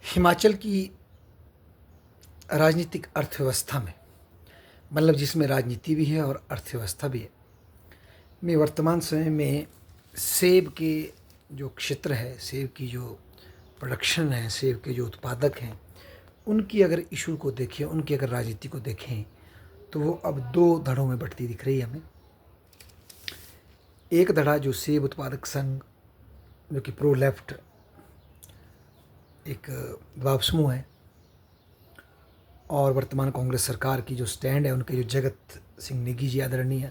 हिमाचल की राजनीतिक अर्थव्यवस्था में, मतलब जिसमें राजनीति भी है और अर्थव्यवस्था भी है, में वर्तमान समय में सेब के जो क्षेत्र है, सेब की जो प्रोडक्शन है, सेब के जो उत्पादक हैं, उनकी अगर इशू को देखें, उनकी अगर राजनीति को देखें, तो वो अब दो धड़ों में बढ़ती दिख रही है हमें। एक धड़ा जो सेब उत्पादक संघ, जो कि प्रो लेफ्ट एक दबाव समूह है, और वर्तमान कांग्रेस सरकार की जो स्टैंड है, उनके जो जगत सिंह नेगी जी आदरणीय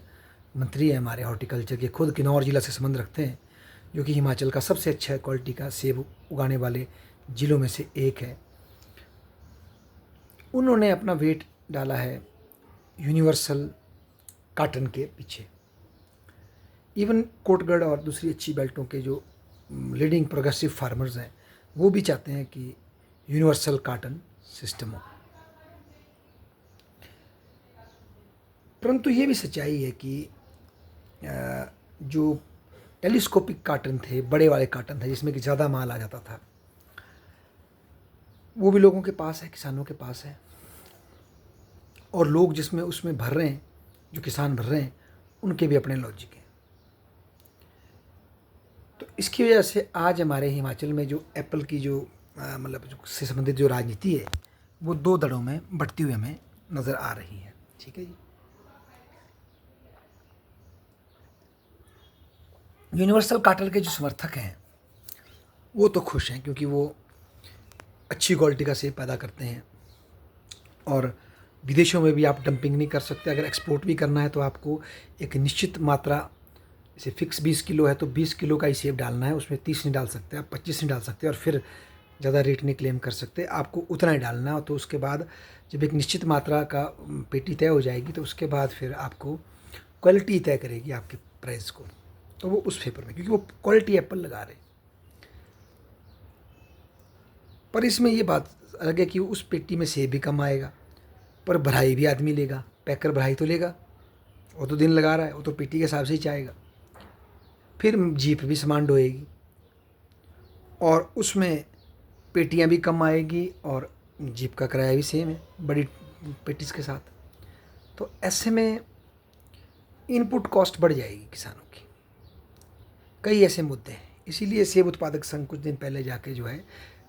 मंत्री हैं हमारे हॉर्टिकल्चर के, खुद किन्नौर जिला से संबंध रखते हैं, जो कि हिमाचल का सबसे अच्छा क्वालिटी का सेब उगाने वाले ज़िलों में से एक है। उन्होंने अपना वेट डाला है यूनिवर्सल काटन के पीछे। इवन कोटगढ़ और दूसरी अच्छी बेल्टों के जो लीडिंग प्रोग्रेसिव फार्मर्स हैं, वो भी चाहते हैं कि यूनिवर्सल काटन सिस्टम हो। परंतु ये भी सच्चाई है कि जो टेलीस्कोपिक काटन थे, बड़े वाले काटन थे जिसमें कि ज़्यादा माल आ जाता था, वो भी लोगों के पास है, किसानों के पास है, और लोग जिसमें उसमें भर रहे हैं, जो किसान भर रहे हैं, उनके भी अपने लॉजिक हैं। तो इसकी वजह से आज हमारे हिमाचल में जो एप्पल की जो मतलब से संबंधित जो राजनीति है, वो दो दड़ों में बढ़ती हुई हमें नज़र आ रही है। ठीक है जी। यूनिवर्सल काटल के जो समर्थक हैं वो तो खुश हैं, क्योंकि वो अच्छी क्वालिटी का सेब पैदा करते हैं, और विदेशों में भी आप डंपिंग नहीं कर सकते। अगर एक्सपोर्ट भी करना है तो आपको एक निश्चित मात्रा, जैसे फिक्स 20 किलो है तो 20 किलो का ही सेब डालना है, उसमें 30 नहीं डाल सकते, आप 25 नहीं डाल सकते, और फिर ज़्यादा रेट नहीं क्लेम कर सकते, आपको उतना ही डालना है। तो उसके बाद जब एक निश्चित मात्रा का पेटी तय हो जाएगी, तो उसके बाद फिर आपको क्वालिटी तय करेगी आपके प्राइस को, तो वो उस पेपर में, क्योंकि वो क्वालिटी एप्पल लगा रहे। पर इसमें ये बात अलग है कि उस पेटी में सेब भी कम आएगा, पर भराई भी आदमी लेगा, पैकर भराई तो लेगा, वो तो दिन लगा रहा है, वो तो पेटी के हिसाब से ही चाहेगा। फिर जीप भी सामान ढोएगी, और उसमें पेटियां भी कम आएगी, और जीप का किराया भी सेम है बड़ी पेटीज के साथ। तो ऐसे में इनपुट कॉस्ट बढ़ जाएगी किसानों की। कई ऐसे मुद्दे हैं, इसीलिए सेब उत्पादक संघ कुछ दिन पहले जाके जो है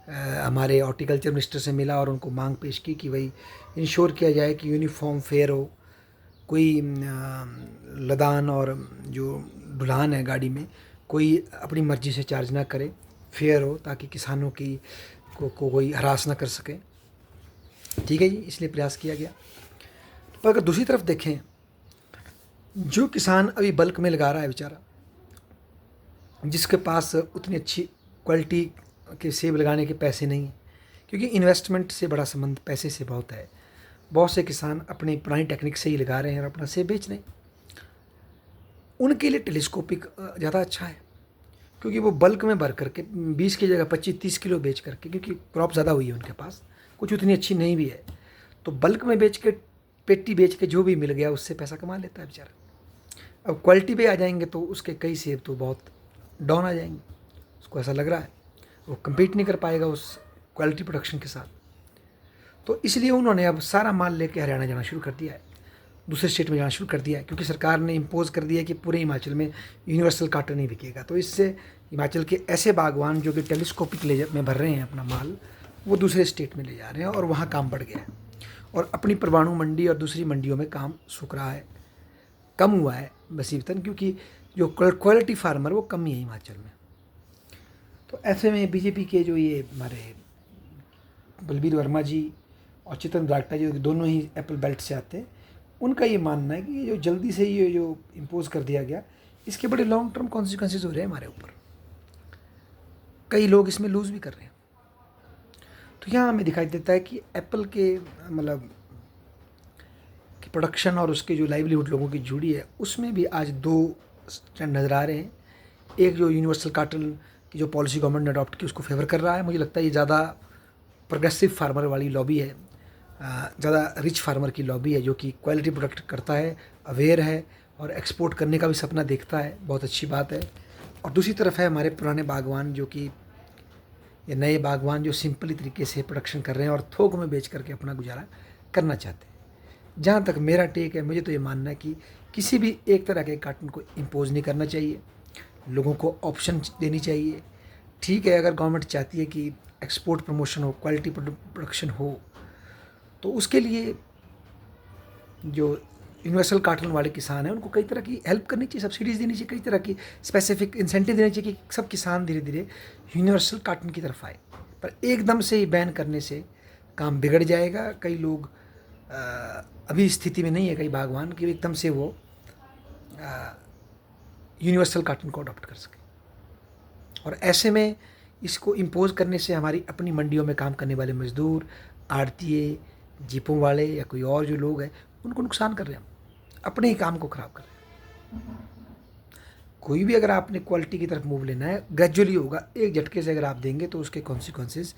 हमारे हॉर्टिकल्चर मिनिस्टर से मिला, और उनको मांग पेश की कि भाई इंश्योर किया जाए कि यूनिफॉर्म फेयर हो, कोई लदान और जो ढुलान है गाड़ी में, कोई अपनी मर्ज़ी से चार्ज ना करे, फेयर हो, ताकि किसानों की को कोई हरास ना कर सके। ठीक है जी, इसलिए प्रयास किया गया। पर अगर दूसरी तरफ देखें, जो किसान अभी बल्क में लगा रहा है बेचारा, जिसके पास उतनी अच्छी क्वालिटी के सेब लगाने के पैसे नहीं हैं, क्योंकि इन्वेस्टमेंट से बड़ा संबंध पैसे से बहुत है। बहुत से किसान अपनी पुरानी टेक्निक से ही लगा रहे हैं और अपना सेब बेच रहे हैं। उनके लिए टेलीस्कोपिक ज़्यादा अच्छा है, क्योंकि वो बल्क में भर करके 20 की जगह 25-30 किलो बेच करके, क्योंकि क्रॉप ज़्यादा हुई है उनके पास, कुछ उतनी अच्छी नहीं भी है, तो बल्क में बेच के, पेटी बेच के जो भी मिल गया उससे पैसा कमा लेता है बेचारा। अब क्वालिटी पे आ जाएंगे तो उसके कई सेब तो बहुत डाउन आ जाएंगे, उसको ऐसा लग रहा है वो कम्पीट नहीं कर पाएगा उस क्वालिटी प्रोडक्शन के साथ। तो इसलिए उन्होंने अब सारा माल लेके हरियाणा जाना शुरू कर दिया है, दूसरे स्टेट में जाना शुरू कर दिया है, क्योंकि सरकार ने इम्पोज कर दिया है कि पूरे हिमाचल में यूनिवर्सल काटन नहीं बिकेगा। तो इससे हिमाचल के ऐसे बागवान जो कि टेलीस्कोपिक ले में भर रहे हैं अपना माल, वो दूसरे स्टेट में ले जा रहे हैं, और वहाँ काम बढ़ गया है, और अपनी परमाणु मंडी और दूसरी मंडियों में काम सूख रहा है, कम हुआ है बसीबतन, क्योंकि जो क्वालिटी फार्मर वो कम ही है हिमाचल में। तो ऐसे में बीजेपी के जो ये हमारे बलबीर वर्मा जी और चितन ब्रागटा जी, दोनों ही एप्पल बेल्ट से आते हैं, उनका ये मानना है कि ये जो जल्दी से ये जो इम्पोज कर दिया गया, इसके बड़े लॉन्ग टर्म कॉन्सिक्वेंसेज हो रहे हैं हमारे ऊपर, कई लोग इसमें लूज़ भी कर रहे हैं। तो यहाँ हमें दिखाई देता है कि एप्पल के मतलब कि प्रोडक्शन और उसके जो लाइवलीहुड लोगों की जुड़ी है, उसमें भी आज दो ट्रेंड नज़र आ रहे हैं। एक जो यूनिवर्सल काटन की जो पॉलिसी गवर्नमेंट ने अडॉप्ट की, उसको फेवर कर रहा है। मुझे लगता है ये ज़्यादा प्रोग्रेसिव फार्मर वाली लॉबी है, ज़्यादा रिच फार्मर की लॉबी है, जो कि क्वालिटी प्रोडक्ट करता है, अवेयर है, और एक्सपोर्ट करने का भी सपना देखता है। बहुत अच्छी बात है। और दूसरी तरफ है हमारे पुराने बागवान, जो कि या नए बागवान जो सिंपली तरीके से प्रोडक्शन कर रहे हैं और थोक में बेच करके अपना गुजारा करना चाहते हैं। जहाँ तक मेरा टेक है, मुझे तो ये मानना है कि किसी भी एक तरह के कार्टून को इम्पोज नहीं करना चाहिए, लोगों को ऑप्शन देनी चाहिए। ठीक है, अगर गवर्नमेंट चाहती है कि एक्सपोर्ट प्रमोशन हो, क्वालिटी प्रोडक्शन हो, तो उसके लिए जो यूनिवर्सल कार्टून वाले किसान हैं उनको कई तरह की हेल्प करनी चाहिए, सब्सिडीज़ देनी चाहिए, कई तरह की स्पेसिफिक इंसेंटिव देने चाहिए कि सब किसान धीरे धीरे यूनिवर्सल कार्टून की तरफ आए। पर एकदम से ही बैन करने से काम बिगड़ जाएगा। कई लोग अभी स्थिति में नहीं है, कई बागवान कि एकदम से वो यूनिवर्सल कार्टून को अडॉप्ट कर सके। और ऐसे में इसको इम्पोज करने से हमारी अपनी मंडियों में काम करने वाले मजदूर, आड़तिए, जीपों वाले या कोई और जो लोग हैं उनको नुकसान कर रहे हैं, अपने ही काम को ख़राब कर रहे हैं। कोई भी अगर आपने क्वालिटी की तरफ मूव लेना है, ग्रेजुअली होगा, एक झटके से अगर आप देंगे तो उसके कॉन्सिक्वेंसेस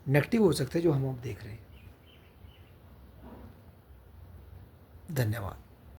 नेगेटिव हो सकते हैं, जो हम अब देख रहे हैं। धन्यवाद।